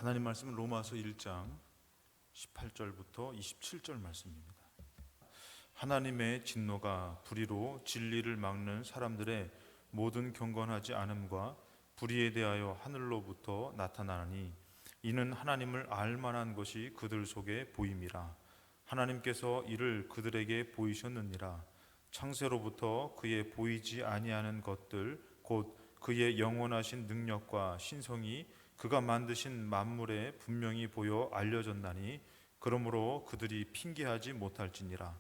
하나님 말씀은 로마서 1장 18절부터 27절 말씀입니다. 하나님의 진노가 불의로 진리를 막는 사람들의 모든 경건하지 않음과 불의에 대하여 하늘로부터 나타나니 이는 하나님을 알만한 것이 그들 속에 보임이라. 하나님께서 이를 그들에게 보이셨느니라. 창세로부터 그의 보이지 아니하는 것들 곧 그의 영원하신 능력과 신성이 그가 만드신 만물에 분명히 보여 알려졌나니 그러므로 그들이 핑계하지 못할지니라.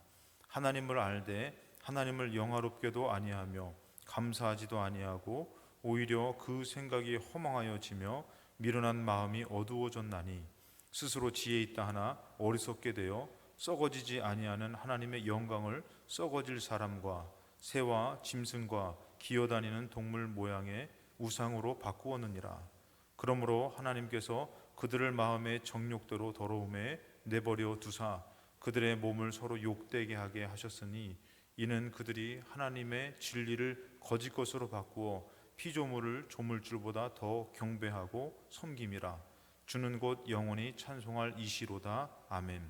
하나님을 알되 하나님을 영화롭게도 아니하며 감사하지도 아니하고 오히려 그 생각이 허망하여지며 미련한 마음이 어두워졌나니 스스로 지혜 있다 하나 어리석게 되어 썩어지지 아니하는 하나님의 영광을 썩어질 사람과 새와 짐승과 기어다니는 동물 모양의 우상으로 바꾸었느니라. 그러므로 하나님께서 그들을 마음의 정욕대로 더러움에 내버려 두사 그들의 몸을 서로 욕되게 하게 하셨으니 이는 그들이 하나님의 진리를 거짓 것으로 바꾸어 피조물을 조물줄보다 더 경배하고 섬김이라. 주는 곧 영원히 찬송할 이시로다. 아멘.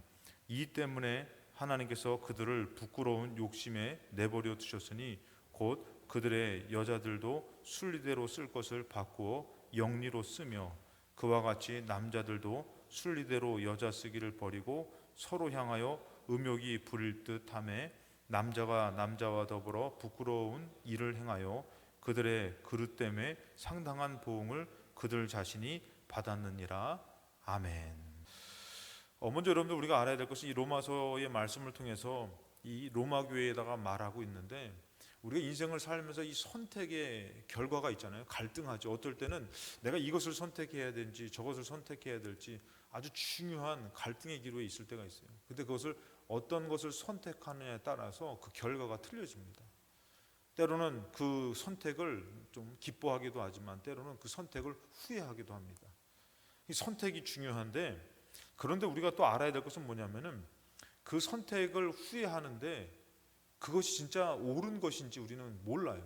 이 때문에 하나님께서 그들을 부끄러운 욕심에 내버려 두셨으니 곧 그들의 여자들도 순리대로 쓸 것을 바꾸어 영리로 쓰며 그와 같이 남자들도 순리대로 여자 쓰기를 버리고 서로 향하여 음욕이 부릴 듯하며 남자가 남자와 더불어 부끄러운 일을 행하여 그들의 그릇 때문에 상당한 보응을 그들 자신이 받았느니라. 아멘. 먼저 여러분들 우리가 알아야 될 것은 이 로마서의 말씀을 통해서 이 로마 교회에다가 말하고 있는데, 우리가 인생을 살면서 이 선택의 결과가 있잖아요. 갈등하죠. 어떨 때는 내가 이것을 선택해야 되는지 저것을 선택해야 될지 아주 중요한 갈등의 기로에 있을 때가 있어요. 근데 그것을 어떤 것을 선택하느냐에 따라서 그 결과가 틀려집니다. 때로는 그 선택을 좀 기뻐하기도 하지만 때로는 그 선택을 후회하기도 합니다. 이 선택이 중요한데, 그런데 우리가 또 알아야 될 것은 뭐냐면은 그 선택을 후회하는데 그것이 진짜 옳은 것인지 우리는 몰라요.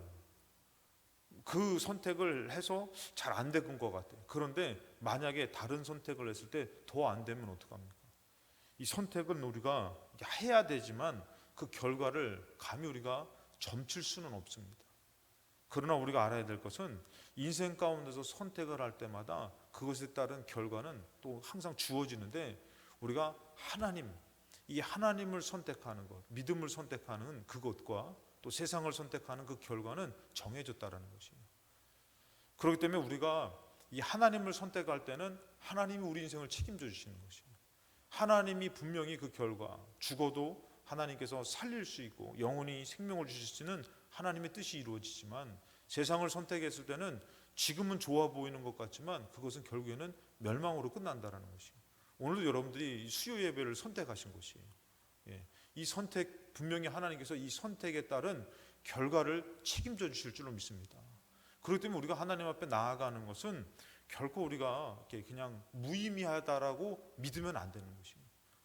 그 선택을 해서 잘 안 된 것 같아요. 그런데 만약에 다른 선택을 했을 때 더 안 되면 어떡합니까? 이 선택은 우리가 해야 되지만 그 결과를 감히 우리가 점칠 수는 없습니다. 그러나 우리가 알아야 될 것은 인생 가운데서 선택을 할 때마다 그것에 따른 결과는 또 항상 주어지는데, 우리가 이 하나님을 선택하는 것, 믿음을 선택하는 그것과 또 세상을 선택하는 그 결과는 정해졌다라는 것이에요. 그렇기 때문에 우리가 이 하나님을 선택할 때는 하나님이 우리 인생을 책임져 주시는 것이에요. 하나님이 분명히 그 결과, 죽어도 하나님께서 살릴 수 있고 영원히 생명을 주실 수 있는 하나님의 뜻이 이루어지지만, 세상을 선택했을 때는 지금은 좋아 보이는 것 같지만 그것은 결국에는 멸망으로 끝난다는 것이에요. 오늘도 여러분들이 수요 예배를 선택하신 것이에요. 이 선택, 분명히 하나님께서 이 선택에 따른 결과를 책임져 주실 줄로 믿습니다. 그렇기 때문에 우리가 하나님 앞에 나아가는 것은 결코 우리가 그냥 무의미하다라고 믿으면 안 되는 것이에요.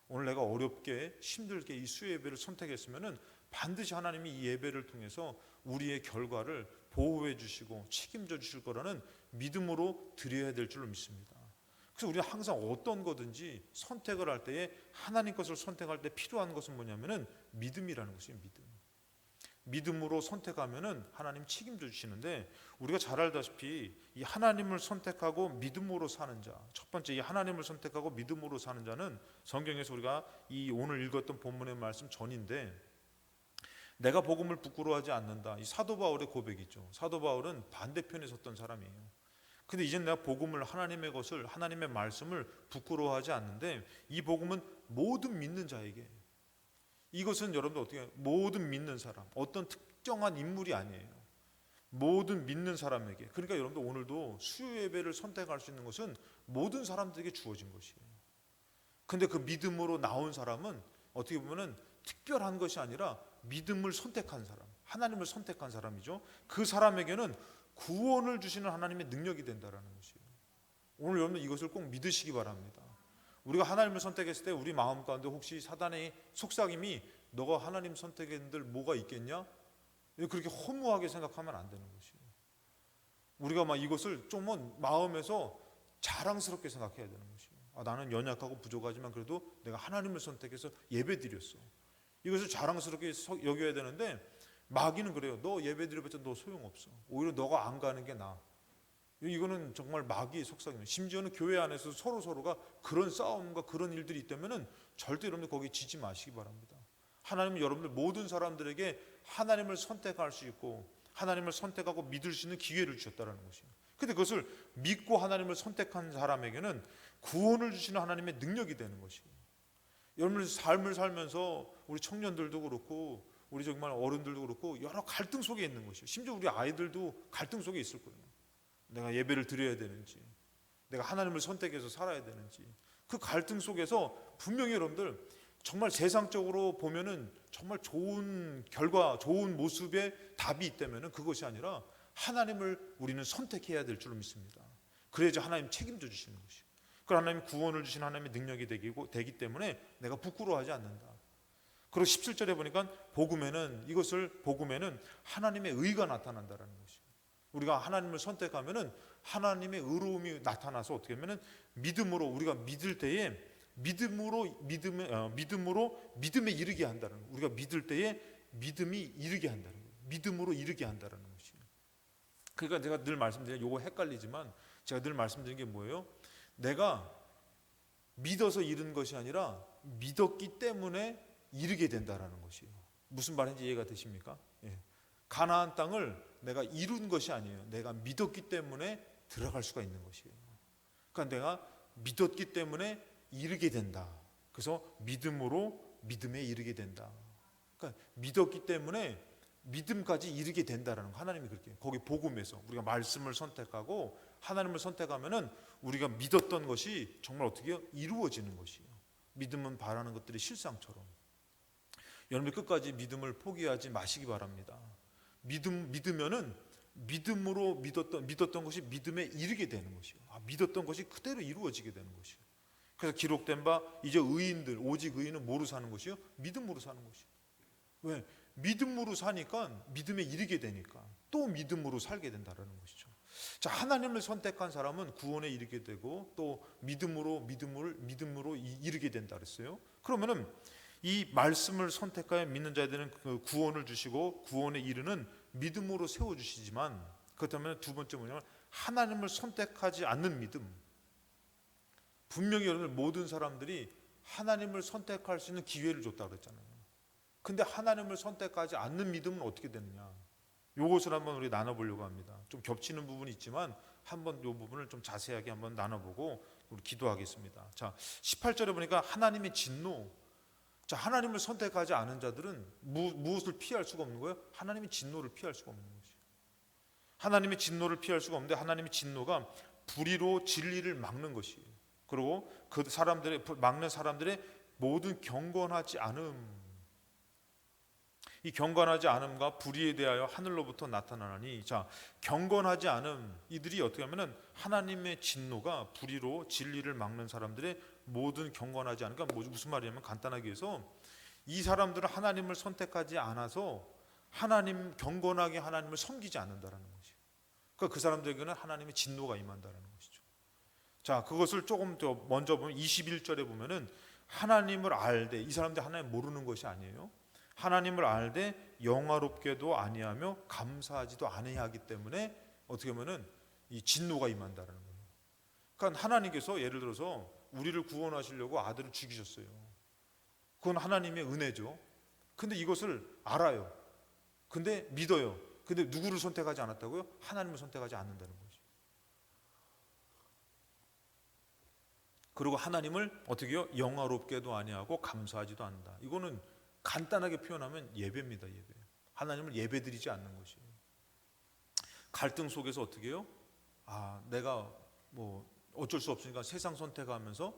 오늘 내가 어렵게 힘들게 이 수요 예배를 선택했으면은 반드시 하나님이 이 예배를 통해서 우리의 결과를 보호해 주시고 책임져 주실 거라는 믿음으로 드려야 될 줄로 믿습니다. 그래서 우리가 항상 어떤 거든지 선택을 할 때에 하나님 것을 선택할 때 필요한 것은 뭐냐면은 믿음이라는 것이에요. 믿음으로 선택하면은 하나님 책임져 주시는데, 우리가 잘 알다시피 이 하나님을 선택하고 믿음으로 사는 자, 첫 번째 이 하나님을 선택하고 믿음으로 사는 자는 성경에서 우리가 이 오늘 읽었던 본문의 말씀 전인데, 내가 복음을 부끄러워하지 않는다, 이 사도 바울의 고백이죠. 사도 바울은 반대편에 섰던 사람이에요. 근데 이제 내가 복음을, 하나님의 것을, 하나님의 말씀을 부끄러워하지 않는데, 이 복음은 모든 믿는 자에게, 이것은 여러분들 어떻게, 모든 믿는 사람, 어떤 특정한 인물이 아니에요. 모든 믿는 사람에게. 그러니까 여러분들 오늘도 수요 예배를 선택할 수 있는 것은 모든 사람들에게 주어진 것이에요. 근데 그 믿음으로 나온 사람은 어떻게 보면은 특별한 것이 아니라 믿음을 선택한 사람, 하나님을 선택한 사람이죠. 그 사람에게는 구원을 주시는 하나님의 능력이 된다는 것이에요. 오늘 여러분 이것을 꼭 믿으시기 바랍니다. 우리가 하나님을 선택했을 때 우리 마음 가운데 혹시 사단의 속삭임이 너가 하나님 선택했는데 뭐가 있겠냐? 그렇게 허무하게 생각하면 안 되는 것이에요. 우리가 막 이것을 좀 마음에서 자랑스럽게 생각해야 되는 것이에요. 나는 연약하고 부족하지만 그래도 내가 하나님을 선택해서 예배드렸어. 이것을 자랑스럽게 여겨야 되는데 마귀는 그래요. 너 예배드려봤자 너 소용없어. 오히려 너가 안 가는 게 나아. 이거는 정말 마귀의 속삭임이에요. 심지어는 교회 안에서 서로가 그런 싸움과 그런 일들이 있다면 절대 여러분들 거기 지지 마시기 바랍니다. 하나님은 여러분들 모든 사람들에게 하나님을 선택할 수 있고 하나님을 선택하고 믿을 수 있는 기회를 주셨다는 것이에요. 근데 그것을 믿고 하나님을 선택한 사람에게는 구원을 주시는 하나님의 능력이 되는 것이에요. 여러분들 삶을 살면서 우리 청년들도 그렇고 우리 정말 어른들도 그렇고 여러 갈등 속에 있는 것이에요. 심지어 우리 아이들도 갈등 속에 있을 거예요. 내가 예배를 드려야 되는지, 내가 하나님을 선택해서 살아야 되는지, 그 갈등 속에서 분명히 여러분들 정말 세상적으로 보면은 정말 좋은 결과, 좋은 모습의 답이 있다면은 그것이 아니라 하나님을 우리는 선택해야 될 줄로 믿습니다. 그래야지 하나님 책임져 주시는 것이에요. 그 하나님 구원을 주신 하나님의 능력이 되기 때문에 내가 부끄러워하지 않는다. 그리고 17절에 보니까 복음에는 하나님의 의가 나타난다라는 것이에요. 우리가 하나님을 선택하면은 하나님의 의로움이 나타나서 어떻게 하면은 믿음으로 우리가 믿을 때에 믿음에 이르게 한다는 거예요. 우리가 믿을 때에 믿음이 이르게 한다는 거예요. 믿음으로 이르게 한다는 것이에요. 그러니까 제가 늘 말씀드리는 요거 헷갈리지만 제가 늘 말씀드리는 게 뭐예요? 내가 믿어서 이른 것이 아니라 믿었기 때문에 이르게 된다라는 것이에요. 무슨 말인지 이해가 되십니까? 예. 가나안 땅을 내가 이룬 것이 아니에요. 내가 믿었기 때문에 들어갈 수가 있는 것이에요. 그러니까 내가 믿었기 때문에 이르게 된다. 그래서 믿음에 이르게 된다. 그러니까 믿었기 때문에 믿음까지 이르게 된다라는 거. 하나님이 그렇게 거기 복음에서 우리가 말씀을 선택하고 하나님을 선택하면은 우리가 믿었던 것이 정말 어떻게 이루어지는 것이에요. 믿음은 바라는 것들이 실상처럼. 여러분들 끝까지 믿음을 포기하지 마시기 바랍니다. 믿으면은 믿음으로 믿었던 것이 믿음에 이르게 되는 것이에요. 믿었던 것이 그대로 이루어지게 되는 것이에요. 그래서 기록된 바 이제 의인들 오직 의인은 뭐로 사는 것이요? 믿음으로 사는 것이에요. 왜? 믿음으로 사니까 믿음에 이르게 되니까 또 믿음으로 살게 된다는 것이죠. 자, 하나님을 선택한 사람은 구원에 이르게 되고 또 믿음으로 이르게 된다 그랬어요. 그러면은 이 말씀을 선택하여 믿는 자들은 그 구원을 주시고 구원에 이르는 믿음으로 세워 주시지만 그렇다면 두 번째 뭐냐면 하나님을 선택하지 않는 믿음. 분명히 여러분 모든 사람들이 하나님을 선택할 수 있는 기회를 줬다고 그랬잖아요. 근데 하나님을 선택하지 않는 믿음은 어떻게 되느냐? 이것을 한번 우리 나눠보려고 합니다. 좀 겹치는 부분이 있지만 한번 이 부분을 좀 자세하게 한번 나눠보고 우리 기도하겠습니다. 자, 18절에 보니까 하나님의 진노. 자, 하나님을 선택하지 않은 자들은 무엇을 피할 수가 없는 거예요? 하나님의 진노를 피할 수가 없는 것이에요. 하나님의 진노를 피할 수가 없는데 하나님의 진노가 불의로 진리를 막는 것이에요. 그리고 그 막는 사람들의 모든 경건하지 않음. 이 경건하지 않음과 불의에 대하여 하늘로부터 나타나니, 자, 경건하지 않음, 이들이 어떻게 하면은 하나님의 진노가 불의로 진리를 막는 사람들의 모든 경건하지 않음. 그러니까 무슨 말이냐면 간단하게 해서 이 사람들은 하나님을 선택하지 않아서 경건하게 하나님을 섬기지 않는다라는 것이에요. 그러니까 그 사람들에게는 하나님의 진노가 임한다라는 것이죠. 자, 그것을 조금 더 먼저 보면 21절에 보면은 하나님을 알되, 이 사람들이 하나님 모르는 것이 아니에요. 하나님을 알되 영화롭게도 아니하며 감사하지도 아니하기 하기 때문에 어떻게 보면은 이 진노가 임한다라는 거예요. 그러니까 하나님께서 예를 들어서 우리를 구원하시려고 아들을 죽이셨어요. 그건 하나님의 은혜죠. 근데 이것을 알아요. 근데 믿어요. 근데 누구를 선택하지 않았다고요? 하나님을 선택하지 않는다는 거죠. 그리고 하나님을 어떻게 해요? 영화롭게도 아니하고 감사하지도 않는다. 이거는 간단하게 표현하면 예배입니다. 예배. 하나님을 예배드리지 않는 것이에요. 갈등 속에서 어떻게 해요? 내가 뭐 어쩔 수 없으니까 세상 선택하면서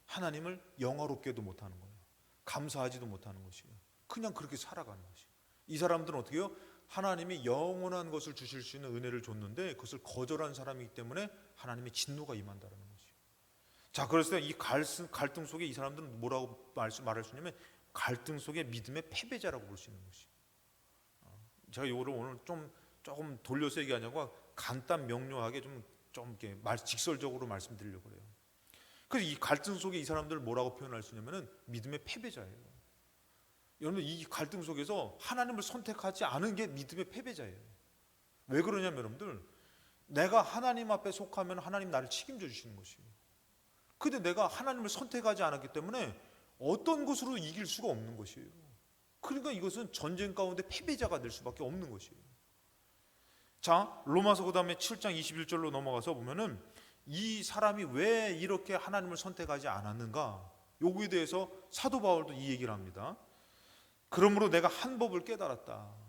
하나님을 영화롭게도 못하는 거예요. 감사하지도 못하는 것이에요. 그냥 그렇게 살아가는 것이에요. 이 사람들은 어떻게 해요? 하나님이 영원한 것을 주실 수 있는 은혜를 줬는데 그것을 거절한 사람이기 때문에 하나님의 진노가 임한다는 것이에요. 자, 그래서 이 갈등 속에 이 사람들은 뭐라고 말할 수 있냐면 갈등 속에 믿음의 패배자라고 볼 수 있는 것이에요. 제가 이거를 오늘 조금 돌려서 얘기하냐고 간단 명료하게 좀 좀 이렇게 직설적으로 말씀드리려고 그래요. 그래서 이 갈등 속에 이 사람들을 뭐라고 표현할 수 있냐면은 믿음의 패배자예요. 여러분, 이 갈등 속에서 하나님을 선택하지 않은 게 믿음의 패배자예요. 왜 그러냐면 여러분들, 내가 하나님 앞에 속하면 하나님 나를 책임져 주시는 것이에요. 근데 내가 하나님을 선택하지 않았기 때문에 어떤 것으로 이길 수가 없는 것이에요. 그러니까 이것은 전쟁 가운데 패배자가 될 수밖에 없는 것이에요. 자, 로마서 그 다음에 7장 21절로 넘어가서 보면은 이 사람이 왜 이렇게 하나님을 선택하지 않았는가, 요구에 대해서 사도 바울도 이 얘기를 합니다. 그러므로 내가 한 법을 깨달았다.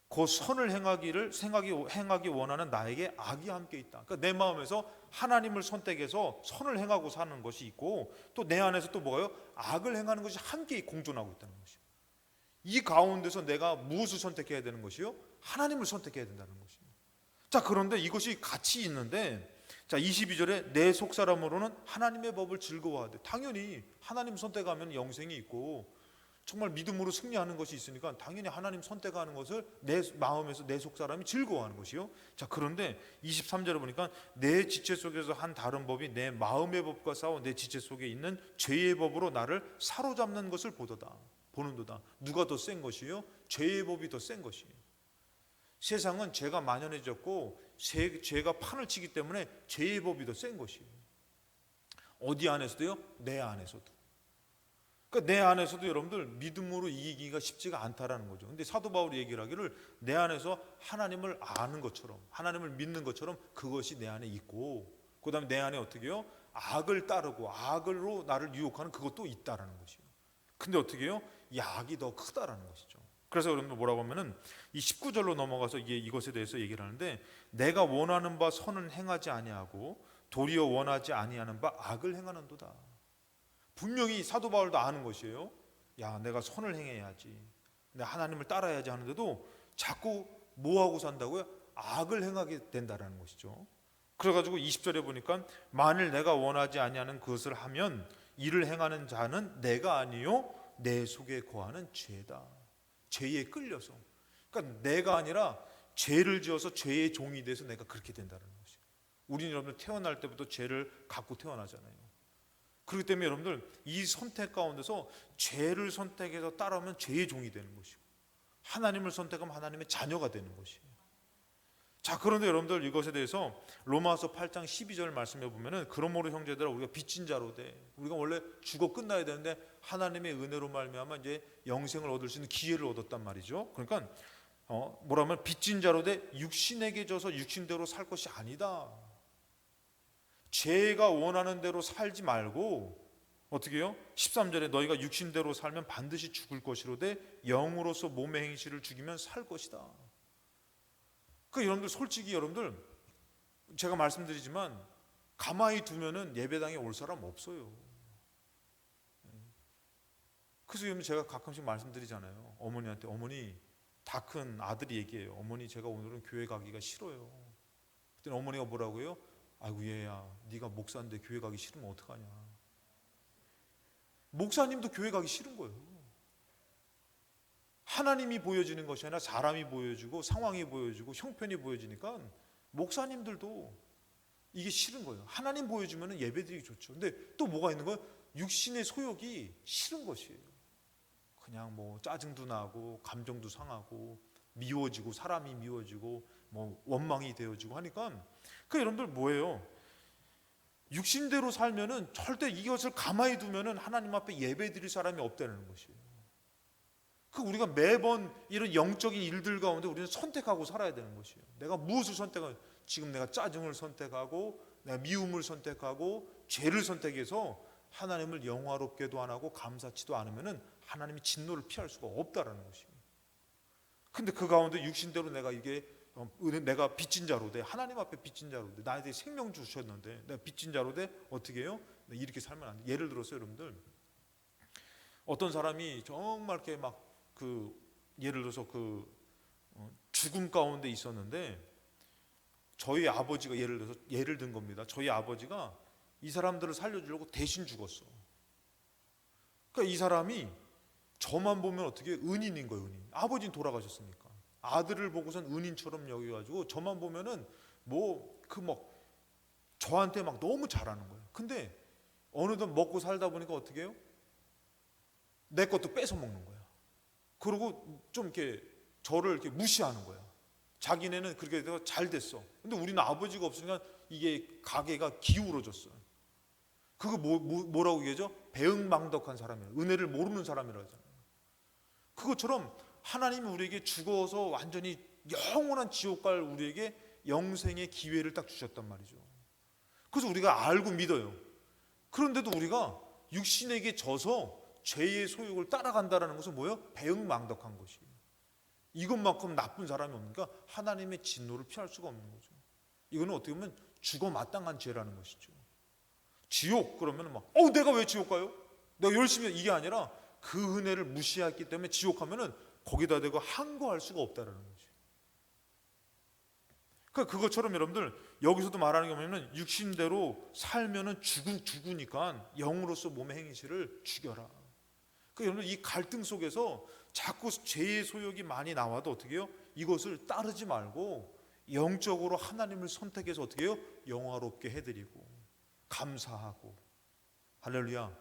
그 선을 행하기 원하는 나에게 악이 함께 있다. 그러니까 내 마음에서 하나님을 선택해서 선을 행하고 사는 것이 있고, 또 내 안에서 또 뭐예요? 악을 행하는 것이 함께 공존하고 있다는 것이요. 이 가운데서 내가 무엇을 선택해야 되는 것이요? 하나님을 선택해야 된다는 것이요. 자, 그런데 이것이 같이 있는데, 자 22절에 내 속사람으로는 하나님의 법을 즐거워하되, 당연히 하나님 선택하면 영생이 있고 정말 믿음으로 승리하는 것이 있으니까 당연히 하나님 선택하는 것을 내 마음에서 내 속사람이 즐거워하는 것이요. 자, 그런데 23절에 보니까 내 지체 속에서 한 다른 법이 내 마음의 법과 싸워 내 지체 속에 있는 죄의 법으로 나를 사로잡는 것을 보는도다. 누가 더 센 것이요? 죄의 법이 더 센 것이에요. 세상은 죄가 만연해졌고 죄가 판을 치기 때문에 죄의 법이 더 센 것이에요. 어디 안에서도요? 내 안에서도. 그러니까 내 안에서도 여러분들 믿음으로 이기기가 쉽지가 않다라는 거죠. 근데 사도 바울이 얘기를 하기를 내 안에서 하나님을 아는 것처럼, 하나님을 믿는 것처럼 그것이 내 안에 있고, 그 다음에 내 안에 어떻게 해요? 악을 따르고 악으로 나를 유혹하는 그것도 있다라는 것이에요. 근데 어떻게 해요? 이 악이 더 크다라는 것이죠. 그래서 여러분들 뭐라고 하면은 이 19절로 넘어가서 이것에 대해서 얘기를 하는데, 내가 원하는 바 선은 행하지 아니하고 도리어 원하지 아니하는 바 악을 행하는도다. 분명히 사도 바울도 아는 것이에요. 야, 내가 선을 행해야지, 내가 하나님을 따라야지 하는데도 자꾸 뭐하고 산다고요? 악을 행하게 된다라는 것이죠. 그래가지고 20절에 보니까 만일 내가 원하지 아니하는 그것을 하면 이를 행하는 자는 내가 아니요 내 속에 거하는 죄다. 죄에 끌려서, 그러니까 내가 아니라 죄를 지어서 죄의 종이 돼서 내가 그렇게 된다는 것이에요. 우리는 여러분들 태어날 때부터 죄를 갖고 태어나잖아요. 그렇기 때문에 여러분들 이 선택 가운데서 죄를 선택해서 따라오면 죄의 종이 되는 것이고, 하나님을 선택하면 하나님의 자녀가 되는 것이에요. 자, 그런데 여러분들 이것에 대해서 로마서 8장 12절 말씀해 보면은 그러므로 형제들아 우리가 빚진 자로 돼, 우리가 원래 죽어 끝나야 되는데 하나님의 은혜로 말미암아 이제 영생을 얻을 수 있는 기회를 얻었단 말이죠. 그러니까 뭐라면 빚진 자로 돼 육신에게 져서 육신대로 살 것이 아니다. 죄가 원하는 대로 살지 말고 어떻게 해요? 13절에 너희가 육신대로 살면 반드시 죽을 것이로되 영으로서 몸의 행실을 죽이면 살 것이다. 그 여러분들 솔직히 여러분들 제가 말씀드리지만 가만히 두면은 예배당에 올 사람 없어요. 그래서 여러분 제가 가끔씩 말씀드리잖아요. 어머니한테, 어머니, 다 큰 아들이 얘기해요. 어머니, 제가 오늘은 교회 가기가 싫어요. 그때 어머니가 뭐라고요? 아이고 얘야, 네가 목사인데 교회 가기 싫으면 어떡하냐. 목사님도 교회 가기 싫은 거예요. 하나님이 보여지는 것이 아니라 사람이 보여주고 상황이 보여주고 형편이 보여지니까 목사님들도 이게 싫은 거예요. 하나님 보여주면 예배드리기 좋죠. 근데 또 뭐가 있는 거예요? 육신의 소욕이 싫은 것이에요. 그냥 뭐 짜증도 나고 감정도 상하고 미워지고 사람이 미워지고 뭐 원망이 되어지고 하니까 그 여러분들 뭐예요? 육신대로 살면은 절대 이것을 가만히 두면은 하나님 앞에 예배드릴 사람이 없다는 것이에요. 그 우리가 매번 이런 영적인 일들 가운데 우리는 선택하고 살아야 되는 것이에요. 내가 무엇을 선택하고, 지금 내가 짜증을 선택하고 내가 미움을 선택하고 죄를 선택해서 하나님을 영화롭게도 안 하고 감사치도 않으면은 하나님이 진노를 피할 수가 없다라는 것이에요. 근데 그 가운데 육신대로 내가 이게 내가 빚진 자로 돼, 하나님 앞에 빚진 자로 돼, 나한테 생명 주셨는데 내가 빚진 자로 돼, 어떻게 해요? 이렇게 살면 안 돼. 예를 들어서 여러분들 어떤 사람이 정말 이렇게 막 예를 들어서 죽음 가운데 있었는데 저희 아버지가 예를 든 겁니다. 저희 아버지가 이 사람들을 살려주려고 대신 죽었어. 그러니까 이 사람이 저만 보면 어떻게 은인인 거예요, 은인. 아버지는 돌아가셨으니까. 아들을 보고선 은인처럼 여겨가지고 저만 보면은 저한테 막 너무 잘하는 거예요. 근데 어느덧 먹고 살다 보니까 어떻게 해요? 내 것도 뺏어 먹는 거야. 그리고 좀 이렇게 저를 이렇게 무시하는 거야. 자기네는 그렇게 돼서 잘 됐어. 근데 우리는 아버지가 없으니까 이게 가게가 기울어졌어. 그거 뭐라고 얘기하죠? 배은망덕한 사람이라, 은혜를 모르는 사람이라고 하잖아요. 그것처럼 하나님이 우리에게 죽어서 완전히 영원한 지옥 갈 우리에게 영생의 기회를 딱 주셨단 말이죠. 그래서 우리가 알고 믿어요. 그런데도 우리가 육신에게 져서 죄의 소욕을 따라간다는 것은 뭐예요? 배은망덕한 것이에요. 이것만큼 나쁜 사람이 없으니까 하나님의 진노를 피할 수가 없는 거죠. 이거는 어떻게 보면 죽어 마땅한 죄라는 것이죠. 지옥 그러면 막 내가 왜 지옥 가요? 내가 열심히 이게 아니라 그 은혜를 무시했기 때문에 지옥 가면은 거기다 대고 항거할 수가 없다라는 거죠. 그러니까 그것처럼 여러분들 여기서도 말하는 게 뭐냐면 육신대로 살면은 죽으니까 영으로서 몸의 행실을 죽여라. 그러니까 여러분 이 갈등 속에서 자꾸 죄의 소욕이 많이 나와도 어떻게 해요? 이것을 따르지 말고 영적으로 하나님을 선택해서 어떻게 해요? 영화롭게 해드리고 감사하고 할렐루야.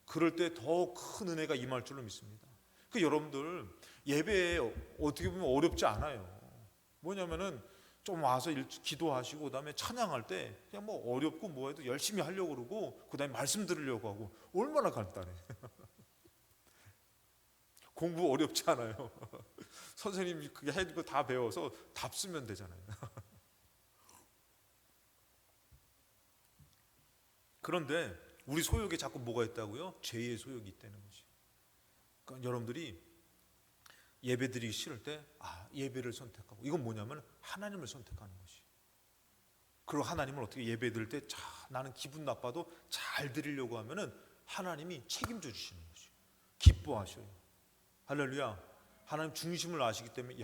그럴 때 더 큰 은혜가 임할 줄로 믿습니다. 그 여러분들 예배에 어떻게 보면 어렵지 않아요. 뭐냐면은 좀 와서 기도하시고 그다음에 찬양할 때 그냥 뭐 어렵고 뭐해도 열심히 하려고 그러고 그다음에 말씀 들으려고 하고 얼마나 간단해. 공부 어렵지 않아요. 선생님이 그게 해주고 다 배워서 답 쓰면 되잖아요. 그런데 우리 소욕에 자꾸 뭐가 있다고요? 죄의 소욕이 있다는 것이. 그러니까 여러분들이 예배 드리기 싫을 때 예배를 선택하고 이건 뭐냐면 하나님을 선택하는 것이. 그리고 하나님을 어떻게 예배 드릴 때 나는 기분 나빠도 잘 드리려고 하면은 하나님이 책임져 주시는 것이. 기뻐하셔요. 할렐루야. 하나님 중심을 아시기 때문에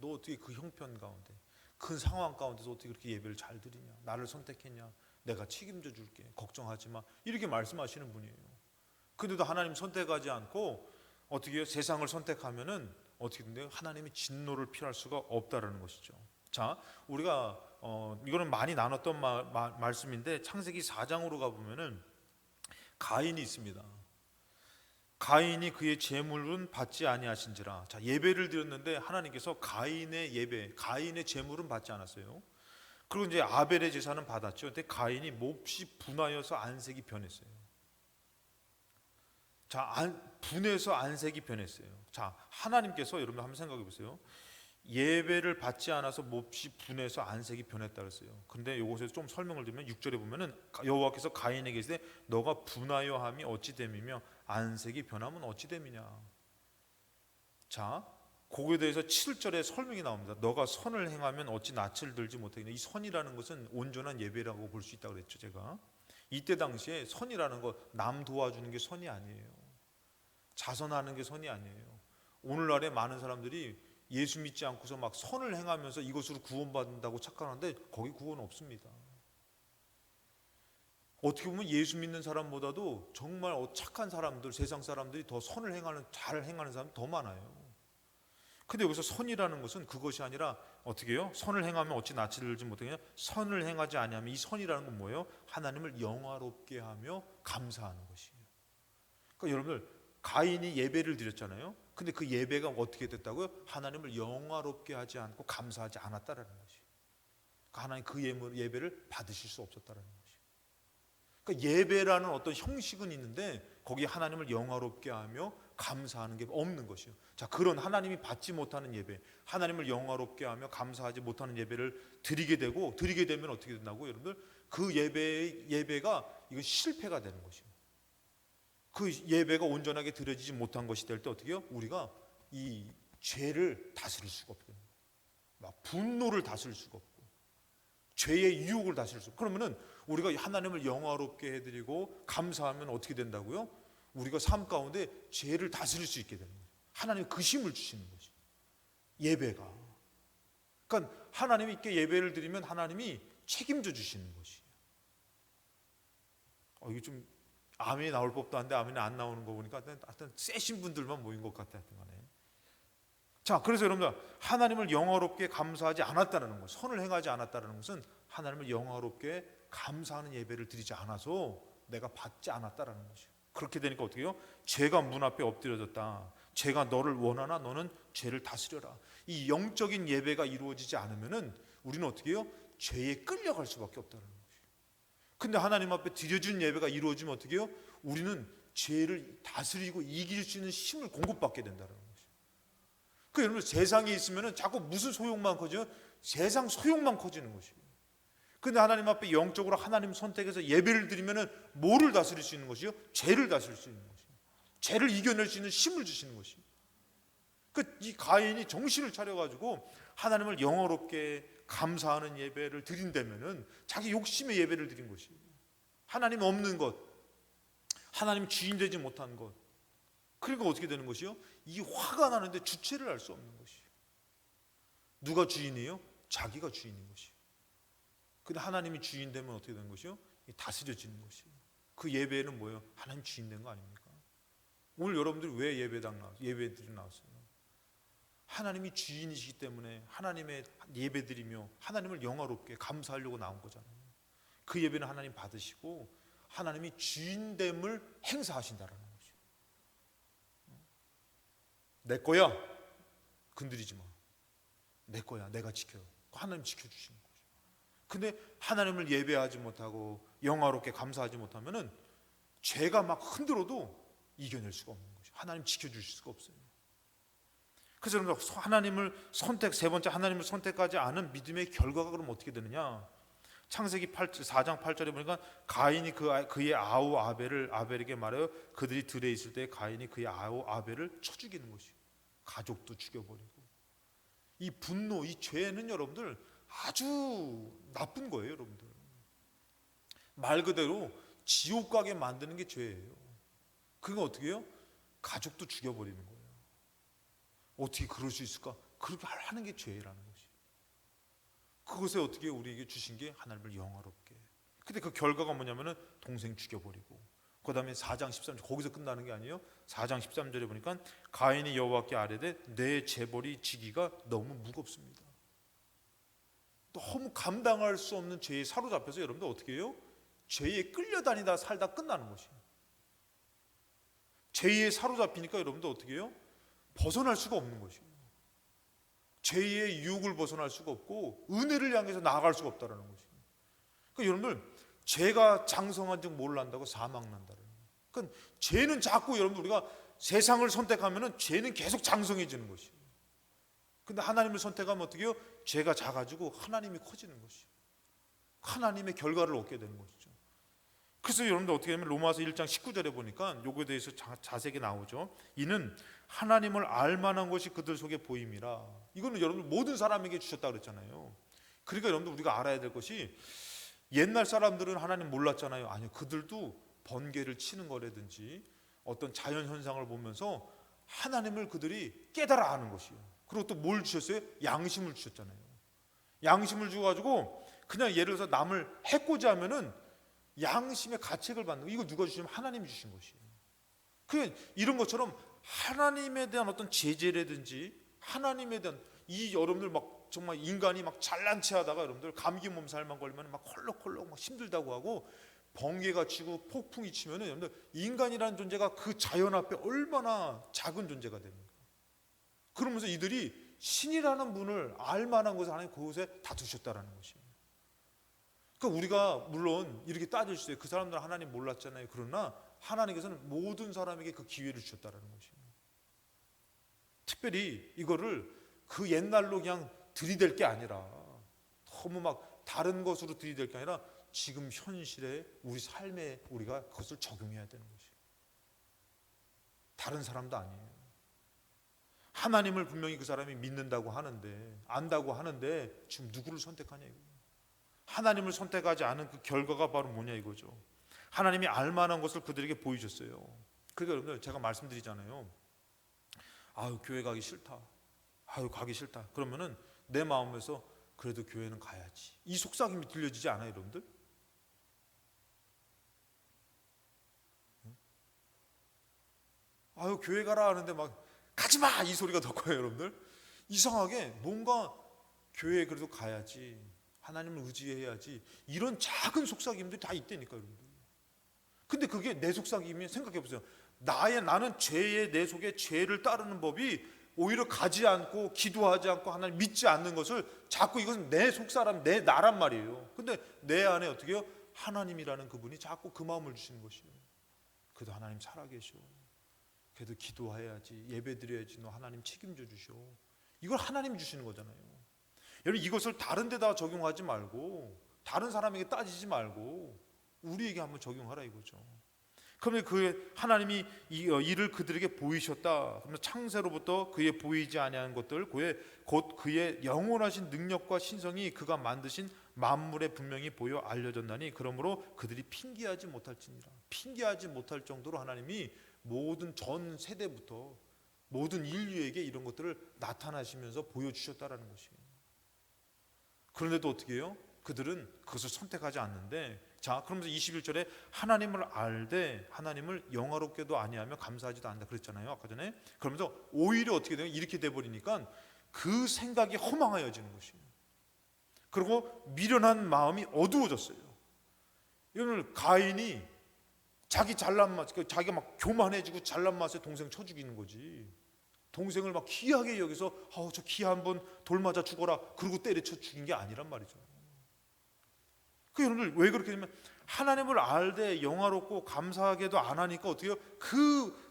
너 어떻게 그 형편 가운데 큰 상황 가운데서 어떻게 그렇게 예배를 잘 드리냐, 나를 선택했냐, 내가 책임져 줄게, 걱정하지 마, 이렇게 말씀하시는 분이에요. 근데도 하나님 선택하지 않고 어떻게 해요? 세상을 선택하면은 어떻게 된대요? 하나님이 진노를 피할 수가 없다라는 것이죠. 자, 우리가 이거는 많이 나눴던 말씀인데 창세기 4장으로 가보면은 가인이 있습니다. 가인이 그의 제물은 받지 아니하신지라. 자, 예배를 드렸는데 하나님께서 가인의 예배, 가인의 제물은 받지 않았어요. 그리고 이제 아벨의 제사는 받았죠. 근데 가인이 몹시 분하여서 안색이 변했어요. 자, 분해서 안색이 변했어요. 자, 하나님께서 여러분 한번 생각해 보세요. 예배를 받지 않아서 몹시 분해서 안색이 변했다 그랬어요. 근데 이곳에서 좀 설명을 드리면 6절에 보면은 여호와께서 가인에게 이르시되 너가 분하여함이 어찌 됨이며 안색이 변함은 어찌 됨이냐. 자, 거기에 대해서 7절에 설명이 나옵니다. 너가 선을 행하면 어찌 낯을 들지 못하겠냐. 이 선이라는 것은 온전한 예배라고 볼 수 있다고 그랬죠. 제가 이때 당시에 선이라는 거 남 도와주는 게 선이 아니에요. 자선하는 게 선이 아니에요. 오늘날에 많은 사람들이 예수 믿지 않고서 막 선을 행하면서 이것으로 구원받는다고 착각하는데 거기 구원 없습니다. 어떻게 보면 예수 믿는 사람보다도 정말 착한 사람들, 세상 사람들이 더 선을 잘 행하는 사람이 더 많아요. 근데 여기서 선이라는 것은 그것이 아니라 어떻게 해요? 선을 행하면 어찌 낯을 들지 못하겠냐? 선을 행하지 아니하면 이 선이라는 건 뭐예요? 하나님을 영화롭게 하며 감사하는 것이에요. 그러니까 여러분들 가인이 예배를 드렸잖아요. 근데 그 예배가 어떻게 됐다고요? 하나님을 영화롭게 하지 않고 감사하지 않았다라는 것이에요. 그러니까 하나님 그 예배를 받으실 수 없었다라는 것이에요. 그러니까 예배라는 어떤 형식은 있는데 거기에 하나님을 영화롭게 하며 감사하는 게 없는 것이에요. 자, 그런 하나님이 받지 못하는 예배, 하나님을 영화롭게 하며 감사하지 못하는 예배를 드리게 되면 어떻게 된다고 여러분들? 그 예배가 이건 실패가 되는 것이에요. 그 예배가 온전하게 드려지지 못한 것이 될 때 어떻게 해요? 우리가 이 죄를 다스릴 수가 없게 됩니다. 막 분노를 다스릴 수가 없고 죄의 유혹을 다스릴 수 없고. 그러면은 우리가 하나님을 영화롭게 해드리고 감사하면 어떻게 된다고요? 우리가 삶 가운데 죄를 다스릴 수 있게 되는 거예요. 하나님 그 힘을 주시는 거죠. 예배가. 그러니까 하나님이 있게 예배를 드리면 하나님이 책임져 주시는 것이에요. 이게 좀 아멘이 나올 법도 한데 아멘이 안 나오는 거 보니까 하여튼 세신 분들만 모인 것 같아. 하여튼 간에. 자, 그래서 여러분들 하나님을 영화롭게 감사하지 않았다는 것, 선을 행하지 않았다는 것은 하나님을 영화롭게 감사하는 예배를 드리지 않아서 내가 받지 않았다라는 것이에요. 그렇게 되니까 어떻게 해요? 죄가 문 앞에 엎드려졌다. 죄가 너를 원하나 너는 죄를 다스려라. 이 영적인 예배가 이루어지지 않으면은 우리는 어떻게 해요? 죄에 끌려갈 수밖에 없다는 거예요. 근데 하나님 앞에 드려진 예배가 이루어지면 어떻게 해요? 우리는 죄를 다스리고 이길 수 있는 힘을 공급받게 된다는 거예요. 그 여러분 세상에 있으면은 자꾸 무슨 소용만 커져요? 세상 소용만 커지는 것이에요. 근데 하나님 앞에 영적으로 하나님 선택해서 예배를 드리면은 뭐를 다스릴 수 있는 것이요? 죄를 다스릴 수 있는 것이요. 죄를 이겨낼 수 있는 힘을 주시는 것이요. 이 가인이 정신을 차려가지고 하나님을 영어롭게 감사하는 예배를 드린다면은 자기 욕심의 예배를 드린 것이에요. 하나님 없는 것, 하나님 주인 되지 못한 것. 그러니까 어떻게 되는 것이요? 이 화가 나는데 주체를 알 수 없는 것이에요. 누가 주인이에요? 자기가 주인인 것이에요. 근데 하나님이 주인 되면 어떻게 되는 것이요? 다스려지는 것이에요. 그 예배는 뭐예요? 하나님 주인 된 거 아닙니까? 오늘 여러분들이 왜 예배드리 나왔어요? 하나님이 주인이시기 때문에 하나님의 예배드리며 하나님을 영화롭게 감사하려고 나온 거잖아요. 그 예배는 하나님 받으시고 하나님이 주인됨을 행사하신다라는 거죠. 내 거야, 건드리지 마. 내 거야, 내가 지켜요. 하나님 지켜주시는 거죠. 근데 하나님을 예배하지 못하고 영화롭게 감사하지 못하면은 죄가 막 흔들어도 이겨낼 수가 없는 거죠. 하나님 지켜주실 수가 없어요. 그래서 여러분 하나님을 세 번째 하나님을 선택하지 않은 믿음의 결과가 그럼 어떻게 되느냐? 창세기 4장 8절에 보니까 가인이 그의 아우 아벨에게 말해요. 그들이 들에 있을 때 가인이 그의 아우 아벨을 쳐 죽이는 것이에요. 가족도 죽여버리고. 이 분노, 이 죄는 여러분들 아주 나쁜 거예요, 여러분들. 말 그대로 지옥 가게 만드는 게 죄예요. 그거 어떻게 해요? 가족도 죽여버리는 거예요. 어떻게 그럴 수 있을까? 그렇게 하는 게 죄라는 것이. 그것에 어떻게 우리에게 주신 게 하나님을 영화롭게. 근데 그 결과가 뭐냐면은 동생 죽여버리고. 그 다음에 4장 13절 거기서 끝나는 게 아니에요. 4장 13절에 보니까 가인이 여호와께 아뢰되 내 재벌이 지기가 너무 무겁습니다. 너무 감당할 수 없는 죄에 사로잡혀서 여러분들 어떻게 해요? 죄에 끌려다니다 살다 끝나는 것이에요. 죄에 사로잡히니까 여러분들 어떻게 해요? 벗어날 수가 없는 것이에요. 죄의 유혹을 벗어날 수가 없고 은혜를 향해서 나아갈 수가 없다는 것이에요. 그러니까 여러분들 죄가 장성한 줄 몰란다고 사망난다는 거예요. 그러니까 죄는 자꾸 여러분들 우리가 세상을 선택하면은 죄는 계속 장성해지는 것이에요. 근데 하나님을 선택하면 어떻게 해요? 죄가 작아지고 하나님이 커지는 것이에요. 하나님의 결과를 얻게 되는 것이죠. 그래서 여러분들 어떻게 하면 로마서 1장 19절에 보니까 요거에 대해서 자세하게 나오죠. 이는 하나님을 알만한 것이 그들 속에 보임이라. 이거는 여러분들 모든 사람에게 주셨다 그랬잖아요. 그러니까 여러분들 우리가 알아야 될 것이 옛날 사람들은 하나님 몰랐잖아요. 아니요, 그들도 번개를 치는 거라든지 어떤 자연 현상을 보면서 하나님을 그들이 깨달아 아는 것이에요. 그리고 또 뭘 주셨어요? 양심을 주셨잖아요. 양심을 주어가지고 그냥 예를 들어서 남을 해코지 하면은 양심의 가책을 받는 거. 이거 누가 주시면 하나님이 주신 것이에요. 그러니까 이런 것처럼 하나님에 대한 어떤 제재라든지 하나님에 대한 이 여러분들 막 정말 인간이 막 잘난 체하다가 여러분들 감기 몸살만 걸리면 막 헐렁헐렁 막 힘들다고 하고 번개가 치고 폭풍이 치면은 여러분들 인간이라는 존재가 그 자연 앞에 얼마나 작은 존재가 됩니까? 그러면서 이들이 신이라는 분을 알만한 것을 하나님 그곳에 다 두셨다라는 것이에요. 그러니까 우리가 물론 이렇게 따질 수 있어요. 그 사람들은 하나님 몰랐잖아요. 그러나 하나님께서는 모든 사람에게 그 기회를 주셨다라는 것이에요. 특별히 이거를 그 옛날로 그냥 들이댈 게 아니라 너무 막 다른 것으로 들이댈 게 아니라 지금 현실에 우리 삶에 우리가 그것을 적용해야 되는 것이에요. 다른 사람도 아니에요. 하나님을 분명히 그 사람이 믿는다고 하는데 안다고 하는데 지금 누구를 선택하냐 이거예요. 하나님을 선택하지 않은 그 결과가 바로 뭐냐 이거죠. 하나님이 알만한 것을 그들에게 보이셨어요. 그러니까 여러분들 제가 말씀드리잖아요. 아유 교회 가기 싫다. 아유 가기 싫다. 그러면은 내 마음에서 그래도 교회는 가야지. 이 속삭임이 들려지지 않아요, 여러분들? 아유 교회 가라 하는데 막 가지마 이 소리가 더 커요, 여러분들. 이상하게 뭔가 교회에 그래도 가야지, 하나님을 의지해야지, 이런 작은 속삭임들이 다 있다니까 여러분들. 근데 그게 내 속삭임이, 생각해 보세요. 나는 내 속에 죄를 따르는 법이 오히려 가지 않고 기도하지 않고 하나님 믿지 않는 것을 자꾸, 이것은 내 속사람, 내 나란 말이에요. 근데 내 안에 어떻게 해요? 하나님이라는 그분이 자꾸 그 마음을 주시는 것이에요. 그래도 하나님 살아계셔, 그래도 기도해야지, 예배 드려야지, 너 하나님 책임져 주셔. 이걸 하나님 주시는 거잖아요. 여러분, 이것을 다른 데다가 적용하지 말고, 다른 사람에게 따지지 말고 우리에게 한번 적용하라 이거죠. 그러면 그 하나님이 이 일을 그들에게 보이셨다. 그러면 창세로부터 그의 보이지 아니하는 것들, 곧 그의 영원하신 능력과 신성이 그가 만드신 만물에 분명히 보여 알려졌나니 그러므로 그들이 핑계하지 못할지니라. 핑계하지 못할 정도로 하나님이 모든 전 세대부터 모든 인류에게 이런 것들을 나타나시면서 보여주셨다라는 것이에요. 그런데도 어떻게 해요? 그들은 그것을 선택하지 않는데, 자, 그러면서 21절에 하나님을 알되 하나님을 영화롭게도 아니하며 감사하지도 않는다 그랬잖아요, 아까 전에. 그러면서 오히려 어떻게 돼요? 이렇게 돼버리니까 그 생각이 허망하여지는 것이에요. 그리고 미련한 마음이 어두워졌어요. 이거는 가인이 자기 잘난 맛, 자기가 막 교만해지고 잘난 맛에 동생 쳐 죽이는 거지. 동생을 막 귀하게 여기서 저 기 한번 돌 맞아 죽어라 그러고 때려쳐 죽인 게 아니란 말이죠. 그 여러분들 왜 그렇게 되면, 하나님을 알되 영화롭고 감사하게도 안 하니까 어떻게 해요?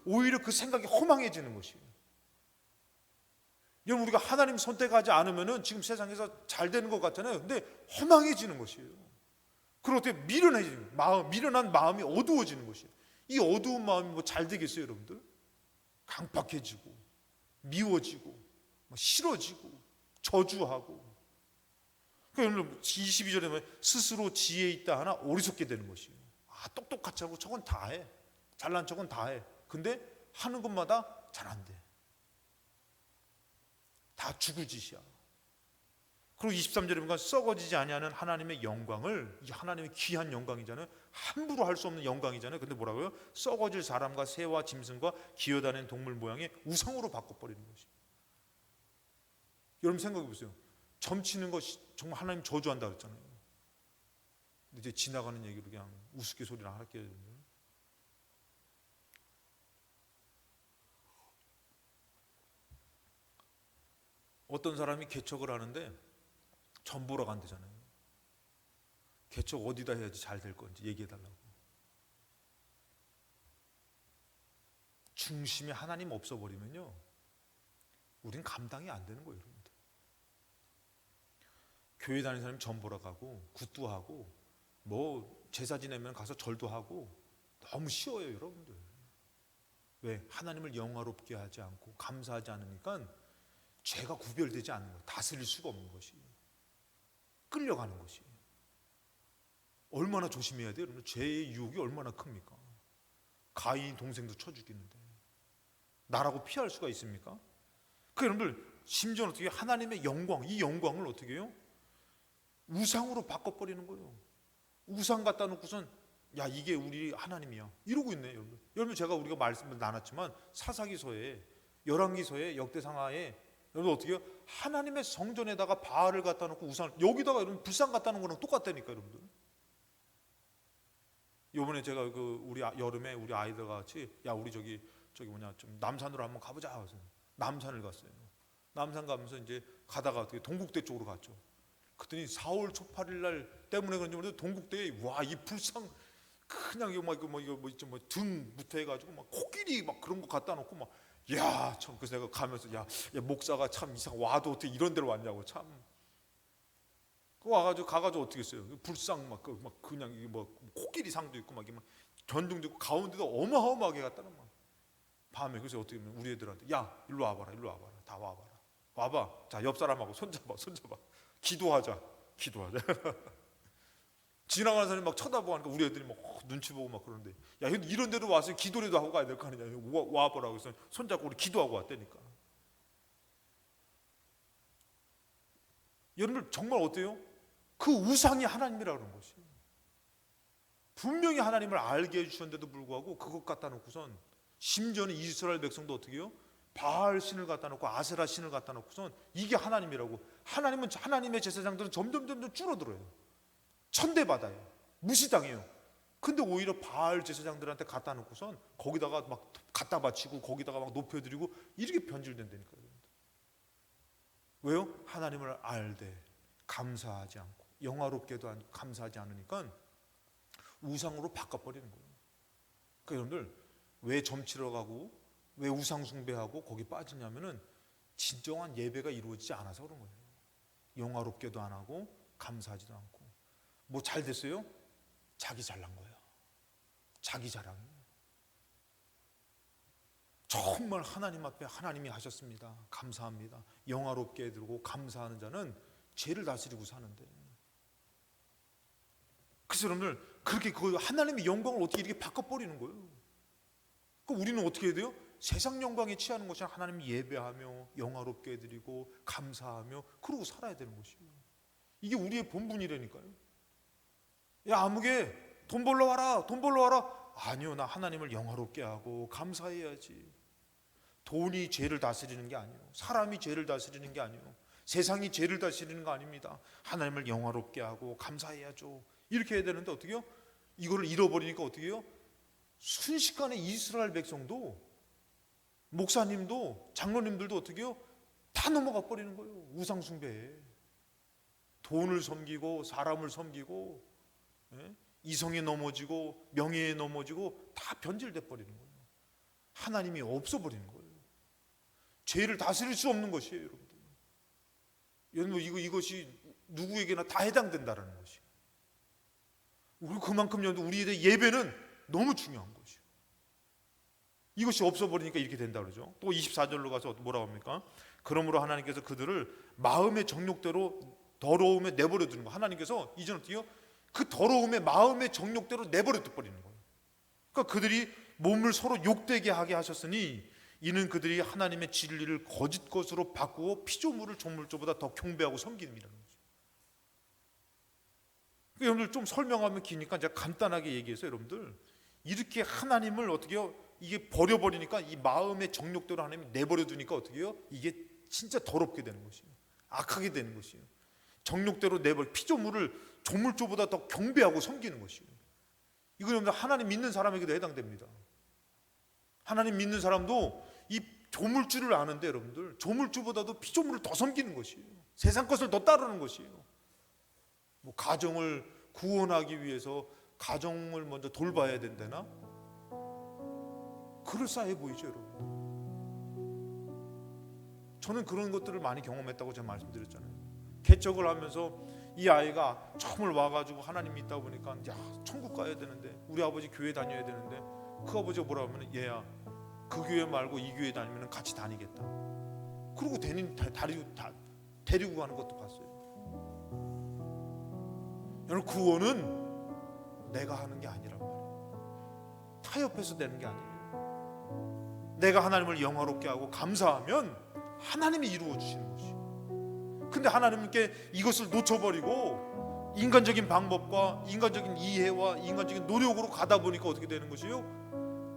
오히려 그 생각이 허망해지는 것이에요. 여러분, 우리가 하나님 선택하지 않으면은 지금 세상에서 잘 되는 것 같잖아요. 근데 허망해지는 것이에요. 그리고 어떻게 미련해지는 마음, 미련한 마음이 어두워지는 것이에요. 이 어두운 마음이 뭐 잘 되겠어요, 여러분들? 강팍해지고 미워지고 싫어지고 저주하고. 그러니까 여러분 22절에 보면 스스로 지혜 있다 하나 어리석게 되는 것이에요. 똑똑하지 않고 저건 다 해, 잘난 척은 다 해. 근데 하는 것마다 잘 안 돼. 다 죽을 짓이야. 그리고 23절에 보니까 썩어지지 아니하는 하나님의 영광을, 이 하나님의 귀한 영광이잖아요. 함부로 할 수 없는 영광이잖아요. 근데 뭐라고요? 썩어질 사람과 새와 짐승과 기어다니는 동물 모양의 우상으로 바꿔버리는 것이. 여러분 생각해 보세요. 점치는 것이 정말 하나님 저주한다 그랬잖아요. 근데 이제 지나가는 얘기로 그냥 우습게 소리를 할게요. 어떤 사람이 개척을 하는데 점 보러 간대잖아요. 개척 어디다 해야지 잘 될 건지 얘기해달라고. 중심에 하나님 없어버리면요, 우린 감당이 안 되는 거예요, 여러분들. 교회 다니는 사람이 점 보러 가고 굿도 하고 뭐 제사 지내면 가서 절도 하고 너무 쉬워요, 여러분들. 왜? 하나님을 영화롭게 하지 않고 감사하지 않으니까 죄가 구별되지 않는 거예요. 다스릴 수가 없는 것이. 끌려가는 것이. 얼마나 조심해야 돼요, 여러분. 죄의 유혹이 얼마나 큽니까? 가인 동생도 쳐 죽이는데 나라고 피할 수가 있습니까? 그 여러분들, 심지어 어떻게 하나님의 영광, 이 영광을 어떻게 해요? 우상으로 바꿔버리는 거예요. 우상 갖다 놓고선 야, 이게 우리 하나님이야 이러고 있네, 여러분. 여러분, 제가 우리가 말씀을 나눴지만 사사기서에, 열왕기서에, 역대상하에 여러분 어떻게 해요? 하나님의 성전에다가 바알을 갖다 놓고 우상을, 여기다가 여러분 불상 갖다 놓은 거랑 똑같다니까, 여러분들. 요번에 제가 우리 여름에 우리 아이들과 같이 야, 우리 저기 뭐냐 좀 남산으로 한번 가보자 해서 남산을 갔어요. 남산 가면서 이제 가다가 어떻게 동국대 쪽으로 갔죠. 그랬더니 4월 초 8일 날 때문에 그런지 모르겠는데 동국대에 와, 이 불상 그냥 이거 등부터 해가지고 막 코끼리 막 그런 거 갖다 놓고 막, 야, 참. 그래서 내가 가면서 야 목사가 참 이상, 와도 어떻게 이런 데로 왔냐고 참. 그 가가지고 어떻게 했어요? 불상 막 그냥 이게 뭐 코끼리 상도 있고 막 전등도 있고 가운데도 어마어마하게 갖다는 막 밤에. 그래서 어떻게 하면 우리 애들한테 야, 일로 와봐라, 다 와봐. 자, 옆 사람하고 손잡아. 기도하자. 지나가는 사람이 막 쳐다보고 하니까 우리 애들이 막 눈치 보고 막 그러는데, 야, 이런 데로 와서 기도라도 하고 가야 될 거 아니냐. 와보라고 해서 손잡고 우리 기도하고 왔다니까. 여러분들 정말 어때요? 그 우상이 하나님이라고 그런 것이. 분명히 하나님을 알게 해주셨는데도 불구하고 그것 갖다 놓고선, 심지어는 이스라엘 백성도 어떻게 해요? 바알 신을 갖다 놓고 아세라 신을 갖다 놓고선 이게 하나님이라고. 하나님의 제사장들은 점점 줄어들어요. 천대받아요. 무시당해요. 근데 오히려 바알 제사장들한테 갖다 놓고선 거기다가 막 갖다 바치고 거기다가 막 높여드리고 이렇게 변질된다니까요. 왜요? 하나님을 알되 감사하지 않고 영화롭게도 감사하지 않으니까 우상으로 바꿔버리는 거예요. 그러니까 여러분들 왜 점치러 가고 왜 우상 숭배하고 거기 빠지냐면은 진정한 예배가 이루어지지 않아서 그런 거예요. 영화롭게도 안 하고 감사하지도 않고. 뭐 잘 됐어요? 자기 잘난 거예요. 자기 자랑이에요. 정말 하나님 앞에 하나님이 하셨습니다. 감사합니다. 영화롭게 해드리고 감사하는 자는 죄를 다스리고 사는데. 그래서 여러분들 그렇게 그 하나님의 영광을 어떻게 이렇게 바꿔버리는 거예요. 그럼 우리는 어떻게 해야 돼요? 세상 영광에 취하는 것이 아니라 하나님 예배하며 영화롭게 해드리고 감사하며 그러고 살아야 되는 것이에요. 이게 우리의 본분이라니까요. 야 아무개 돈 벌러 와라, 돈 벌러 와라. 아니요, 나 하나님을 영화롭게 하고 감사해야지. 돈이 죄를 다스리는 게 아니에요. 사람이 죄를 다스리는 게 아니에요. 세상이 죄를 다스리는 거 아닙니다. 하나님을 영화롭게 하고 감사해야죠. 이렇게 해야 되는데 어떻게 해요? 이거를 잃어버리니까 어떻게 해요? 순식간에 이스라엘 백성도 목사님도 장로님들도 어떻게 해요? 다 넘어가 버리는 거예요. 우상 숭배에. 돈을 섬기고 사람을 섬기고 이성에 넘어지고 명예에 넘어지고 다 변질돼 버리는 거예요. 하나님이 없어 버리는 거예요. 죄를 다스릴 수 없는 것이에요, 여러분들. 여러분 이것이 누구에게나 다 해당된다라는 것이에요. 우리 그만큼 우리의 예배는 너무 중요한 것이에요. 이것이 없어 버리니까 이렇게 된다 그러죠. 또 24절로 가서 뭐라고 합니까? 그러므로 하나님께서 그들을 마음의 정욕대로 더러움에 내버려 두는 거예요. 하나님께서 이제는 어떻게요? 그 더러움의 마음의 정욕대로 내버려 둬 버리는 거예요. 그러니까 그들이 몸을 서로 욕되게 하게 하셨으니 이는 그들이 하나님의 진리를 거짓 것으로 바꾸고 피조물을 조물조보다 더 경배하고 섬기는이라는 거죠. 그러니까 여러분들 좀 설명하면 기니까 제가 간단하게 얘기해서 여러분들 이렇게 하나님을 어떻게 해요? 이게 버려버리니까 이 마음의 정욕대로 하나님이 내버려 두니까 어떻게 해요? 이게 진짜 더럽게 되는 것이에요. 악하게 되는 것이에요. 정욕대로 내버려 피조물을 조물조보다 더 경배하고 섬기는 것이에요. 이거 여러분들 하나님 믿는 사람에게도 해당됩니다. 하나님 믿는 사람도 이 조물주를 아는데 여러분들 조물주보다도 피조물을 더 섬기는 것이에요. 세상 것을 더 따르는 것이에요. 뭐 가정을 구원하기 위해서 가정을 먼저 돌봐야 된다나? 그럴싸해 보이죠, 여러분. 저는 그런 것들을 많이 경험했다고 제가 말씀드렸잖아요. 개척을 하면서 이 아이가 처음을 와가지고 하나님 믿다 보니까 야 천국 가야 되는데 우리 아버지 교회 다녀야 되는데 그 아버지가 뭐라 하면 얘야 그 교회 말고 이 교회 다니면 같이 다니겠다. 그러고 데리고 가는 것도 봤어요. 여러분 구원은 내가 하는 게 아니란 말이에요. 타협해서 되는 게 아니에요. 내가 하나님을 영화롭게 하고 감사하면 하나님이 이루어 주시는 것이에요. 근데 하나님께 이것을 놓쳐버리고 인간적인 방법과 인간적인 이해와 인간적인 노력으로 가다 보니까 어떻게 되는 것이에요?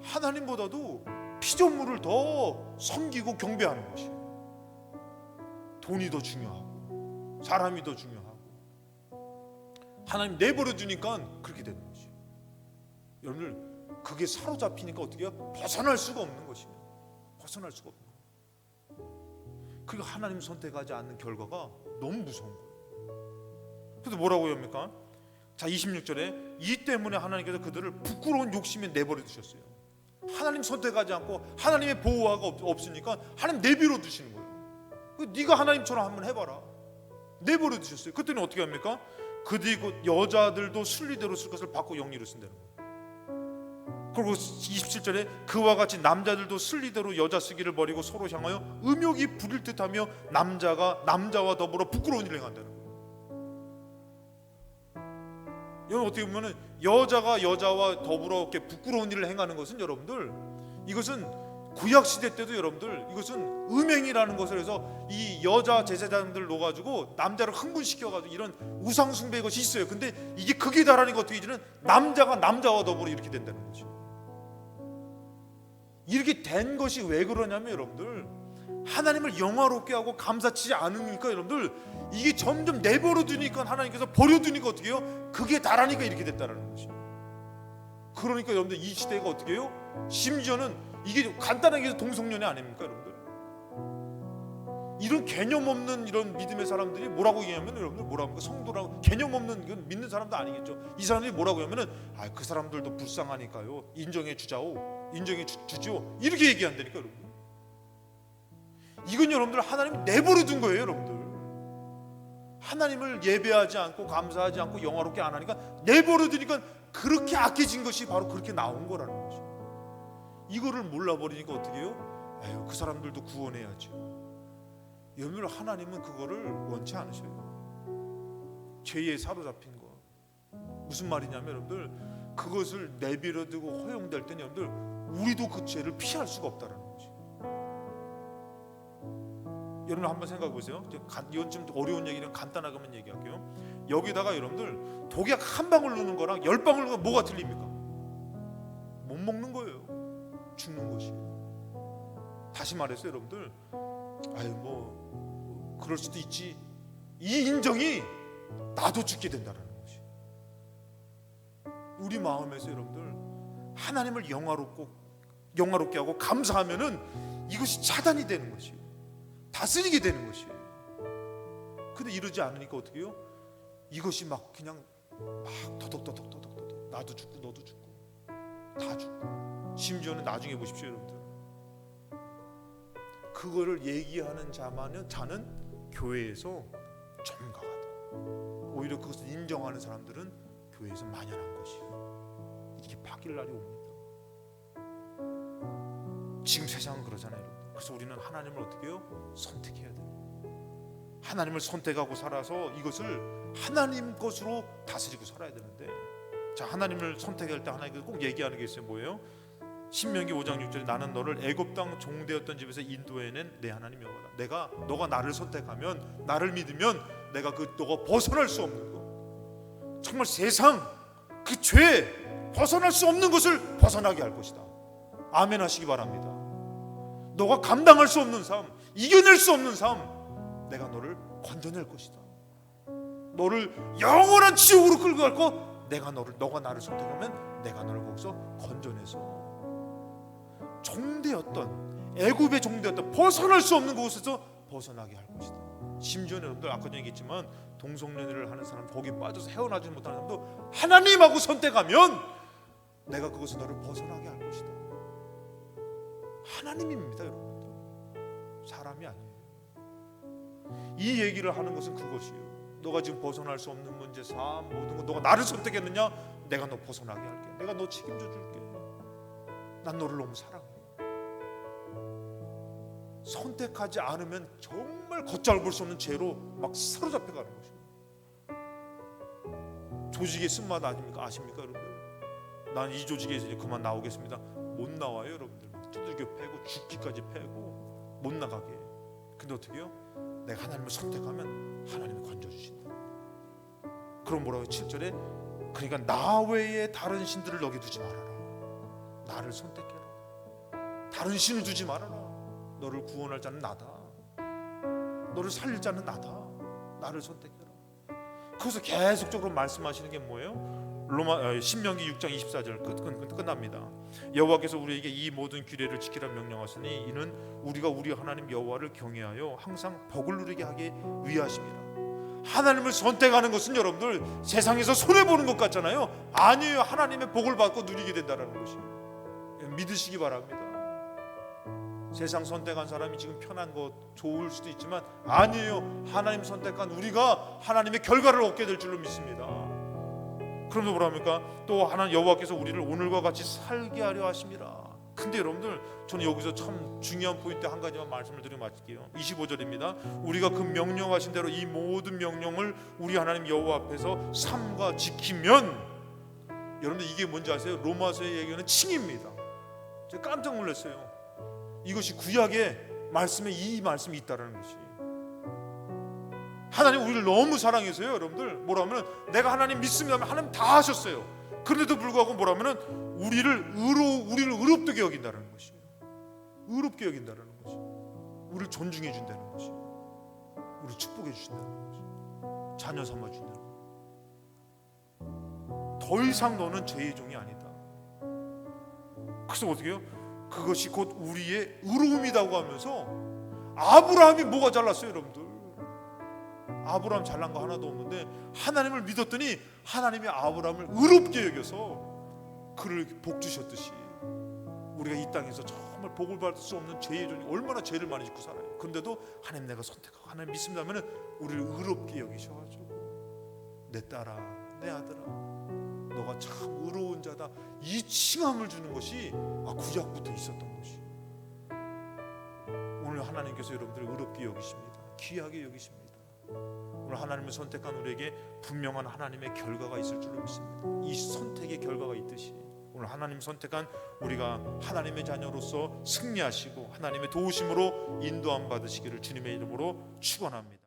하나님보다도 피조물을 더 섬기고 경배하는 것이에요. 돈이 더 중요하고 사람이 더 중요하고 하나님 내버려 두니까 그렇게 되는 것이에요. 여러분들 그게 사로잡히니까 어떻게 해요? 벗어날 수가 없는 것이에요. 벗어날 수가 없는 거예요. 그러니까 하나님 선택하지 않는 결과가 너무 무서운 거예요. 그래서 뭐라고 합니까? 자 26절에 이 때문에 하나님께서 그들을 부끄러운 욕심에 내버려 두셨어요. 하나님 선택하지 않고 하나님의 보호가 없으니까 하나님 내버려 두시는 거예요. 네가 하나님처럼 한번 해봐라. 내버려 두셨어요. 그때는 어떻게 합니까? 그들이 곧 여자들도 순리대로 쓸 것을 바꿔 영리로 쓴다는 거예요. 그리고 27절에 그와 같이 남자들도 순리대로 여자 쓰기를 버리고 서로 향하여 음욕이 부릴 듯하며 남자가 남자와 더불어 부끄러운 일을 행한다는 거예요. 여러분 어떻게 보면은 여자가 여자와 더불어 이렇게 부끄러운 일을 행하는 것은 여러분들 이것은 구약 시대 때도 여러분들 이것은 음행이라는 것을 해서 이 여자 제사장들 놓아가지고 남자를 흥분시켜가지고 이런 우상 숭배 것이 있어요. 근데 이게 극에 달하는 것 어떻게 이제는 남자가 남자와 더불어 이렇게 된다는 거죠. 이렇게 된 것이 왜 그러냐면 여러분들, 하나님을 영화롭게 하고 감사치 않으니까 여러분들, 이게 점점 내버려두니까, 하나님께서 버려두니까 어떻게 해요? 그게 다라니까 이렇게 됐다는 것이. 그러니까 여러분들 이 시대가 어떻게 해요? 심지어는 이게 간단하게 해서 동성연애 아닙니까 여러분들? 이런 개념 없는 이런 믿음의 사람들이 뭐라고 얘기하면, 여러분들 뭐라고 합니까? 성도라고 개념 없는, 건 믿는 사람도 아니겠죠. 이 사람들이 뭐라고 하면은, 그 사람들도 불쌍하니까요, 인정해 주자오, 인정해 주지요, 이렇게 얘기한다니까 여러분. 이건 여러분들 하나님 내버려 둔 거예요 여러분들. 하나님을 예배하지 않고 감사하지 않고 영화롭게 안 하니까 내버려 두니까 그렇게 악해진 것이 바로 그렇게 나온 거라는 거죠. 이거를 몰라버리니까 어떻게 해요? 에휴, 그 사람들도 구원해야지. 여러분들, 하나님은 그거를 원치 않으셔요. 죄에 사로잡힌 거. 무슨 말이냐면 여러분들, 그것을 내버려두고 허용될 때는 여러분들, 우리도 그 죄를 피할 수가 없다는 거지. 여러분 한번 생각해 보세요. 이건 좀 어려운 얘기는 간단하게만 얘기할게요. 여기다가 여러분들 독약 한 방울 넣는 거랑 10방울 넣는 거 뭐가 틀립니까? 못 먹는 거예요. 죽는 것이. 다시 말해서 여러분들, 뭐 그럴 수도 있지, 이 인정이 나도 죽게 된다는 것이. 우리 마음에서 여러분들 하나님을 영화롭게 하고 감사하면은 이것이 차단이 되는 것이에요. 다스리게 되는 것이에요. 근데 이러지 않으니까 어떻게 해요? 이것이 막 그냥 막 더덕더덕 나도 죽고 너도 죽고 다 죽고, 심지어는 나중에 보십시오 여러분들, 그거를 얘기하는 자는 교회에서 전가가 돼. 오히려 그것을 인정하는 사람들은 교회에서 만연한 것이에요. 이렇게 바뀔 날이 옵니다. 지금 세상은 그러잖아요 여러분. 그래서 우리는 하나님을 어떻게 해요? 선택해야 돼요. 하나님을 선택하고 살아서 이것을 하나님 것으로 다스리고 살아야 되는데, 자, 하나님을 선택할 때 하나님께서 꼭 얘기하는 게 있어요. 뭐예요? 신명기 5장 6절에 나는 너를 애굽 땅 종되었던 집에서 인도해낸 내 하나님 여호와다. 너가 나를 선택하면, 나를 믿으면 내가 너가 벗어날 수 없는 것, 정말 세상 그 죄 벗어날 수 없는 것을 벗어나게 할 것이다. 아멘 하시기 바랍니다. 너가 감당할 수 없는 삶, 이겨낼 수 없는 삶, 내가 너를 건져낼 것이다. 너를 영원한 지옥으로 끌고 갈 거, 너가 나를 선택하면 내가 너를 거기서 건져내서 종되었던, 애굽의 종되었던 벗어날 수 없는 곳에서 벗어나게 할 것이다. 심지어 여러분들 아까 전에 얘기했지만 동성연애를 하는 사람, 거기에 빠져서 헤어나지 못하는 사람도 하나님하고 선택하면 내가 그것을 너를 벗어나게 할 것이다. 하나님입니다 여러분들, 사람이 아니에요. 이 얘기를 하는 것은 그것이에요. 너가 지금 벗어날 수 없는 문제, 삶, 모든 거 너가 나를 선택했느냐? 내가 너 벗어나게 할게. 내가 너 책임져 줄게. 난 너를 너무 사랑해. 선택하지 않으면 정말 걷잡을 수 없는 죄로 막 사로잡혀 가는 것이에요. 조직의 쓴맛 아십니까 여러분들? 난 이 조직에서 이제 그만 나오겠습니다. 못 나와요 여러분들. 두들겨 패고 죽기까지 패고 못 나가게. 근데 어떻게 해요? 내가 하나님을 선택하면 하나님이 건져주신다. 그럼 뭐라고 7절에, 그러니까 나 외에 다른 신들을 너게 두지 말아라. 나를 선택해라. 다른 신을 두지 말아라. 너를 구원할 자는 나다. 너를 살릴 자는 나다. 나를 선택해라. 그래서 계속적으로 말씀하시는 게 뭐예요? 신명기 6장 24절 끝납니다. 여호와께서 우리에게 이 모든 규례를 지키라 명령하시니 이는 우리가 우리 하나님 여호와를 경외하여 항상 복을 누리게 하기 위하심이라. 하나님을 선택하는 것은 여러분들 세상에서 손해보는 것 같잖아요. 아니에요. 하나님의 복을 받고 누리게 된다는 것이, 믿으시기 바랍니다. 세상 선택한 사람이 지금 편한 것 좋을 수도 있지만 아니에요. 하나님 선택한 우리가 하나님의 결과를 얻게 될 줄로 믿습니다. 그럼요 뭐랍니까? 또 하나님 여호와께서 우리를 오늘과 같이 살게 하려 하심이라. 근데 여러분들, 저는 여기서 참 중요한 포인트 한 가지만 말씀을 드리고 마칠게요. 25절입니다. 우리가 그 명령하신 대로 이 모든 명령을 우리 하나님 여호와 앞에서 삼가 지키면, 여러분들 이게 뭔지 아세요? 로마서의 얘기는 칭입니다. 제가 깜짝 놀랐어요. 이것이 구약의 말씀에 이 말씀이 있다는 것이. 하나님 우리를 너무 사랑해서요 여러분들, 뭐라면 내가 하나님 믿습니다 하면 하나님 다 하셨어요. 그런데도 불구하고 뭐라면은 우리를 의롭게 여긴다는 것이에요. 의롭게 여긴다는 것이, 우리를 존중해 준다는 것이, 우리를 축복해 주신다는 것이, 자녀 삼아 준다는 것이. 더 이상 너는 죄의 종이 아니다. 그래서 어떻게 해요? 그것이 곧 우리의 의로움이라고 하면서, 아브라함이 뭐가 잘났어요 여러분들? 아브라함 잘난 거 하나도 없는데 하나님을 믿었더니 하나님이 아브라함을 의롭게 여겨서 그를 복 주셨듯이, 우리가 이 땅에서 정말 복을 받을 수 없는 죄의 종이 얼마나 죄를 많이 짓고 살아요. 그런데도 하나님 내가 선택하고 하나님 믿습니다 하면은 우리를 의롭게 여기셔가지고 내 딸아 내 아들아 너가 참 의로운 자다, 이 칭함을 주는 것이 구약부터 있었던 것이, 오늘 하나님께서 여러분들을 의롭게 여기십니다. 귀하게 여기십니다. 오늘 하나님을 선택한 우리에게 분명한 하나님의 결과가 있을 줄로 믿습니다. 이 선택의 결과가 있듯이 오늘 하나님 선택한 우리가 하나님의 자녀로서 승리하시고 하나님의 도우심으로 인도함 받으시기를 주님의 이름으로 축원합니다.